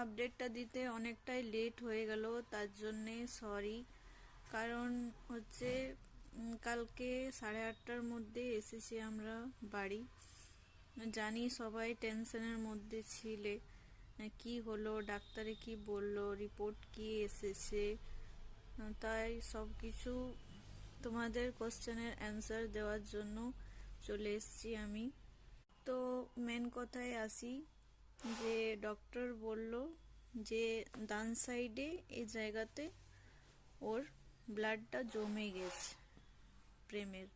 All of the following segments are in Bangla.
আপডেটটা দিতে অনেকটাই লেট হয়ে গেল, তার জন্যে সরি। কারণ হচ্ছে কালকে 8:30টার মধ্যে এসেছি আমরা বাড়ি। জানি সবাই টেনশনের মধ্যে ছিলে, কি হলো, ডাক্তারে কি বললো, রিপোর্ট কি এসেছে। তাই সব কিছু তোমাদের কোশ্চেনের অ্যান্সার দেওয়ার জন্য চলে এসেছি আমি। তো মেন কথায় আসি, যে ডক্টর বলল যে ডান সাইডে এই জায়গাতে ওর ব্লাডটা জমে গেছে, প্রেমের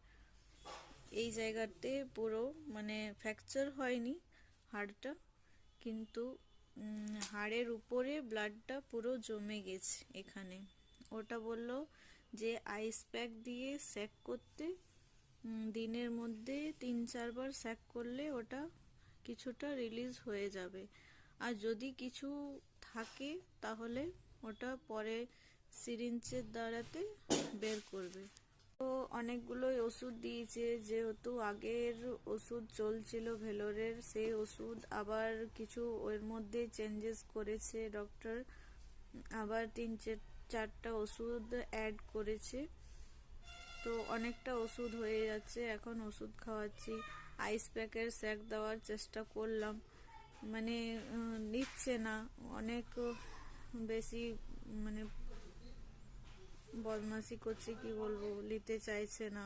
এই জায়গাতে পুরো, মানে ফ্র্যাকচার হয়নি হাড়টা, কিন্তু হাড়ের উপরে ব্লাডটা পুরো জমে গেছে এখানে। ওটা বলল যে আইস প্যাক দিয়ে সেক করতে, দিনের মধ্যে 3-4 বার সেক করলে ওটা কিছুটা রিলিজ হয়ে যাবে। আর যদি কিছু থাকে তাহলে ওটা পরে সিরিঞ্জের দ্বারাতে বের করবে। তো অনেকগুলোই ওষুধ দিয়েছে, যেহেতু আগের ওষুধ চলছিল ভেলোরের, সেই ওষুধ আবার কিছু ওর মধ্যে চেঞ্জেস করেছে ডক্টর, আবার 3-4টা ওষুধ অ্যাড করেছে। তো অনেকটা ওষুধ হয়ে যাচ্ছে, এখন ওষুধ খাওয়াচ্ছি। আইস প্যাকের স্যাক দেওয়ার চেষ্টা করলাম, মানে নিচ্ছে না, অনেক বেশি মানে বদমাশি করছে, কি বলবো, নিতে চাইছে না।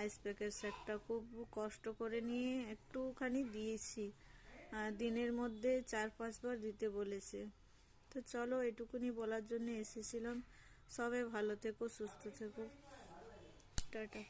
আইস প্যাকের স্যাকটা খুব কষ্ট করে নিয়ে একটুখানি দিয়েছি, দিনের মধ্যে 4-5 বার দিতে বলেছে। তো চলো, এটুকুনি বলার জন্য এসেছিলাম। সবাই ভালো থেকো, সুস্থ থেকো, টাটা।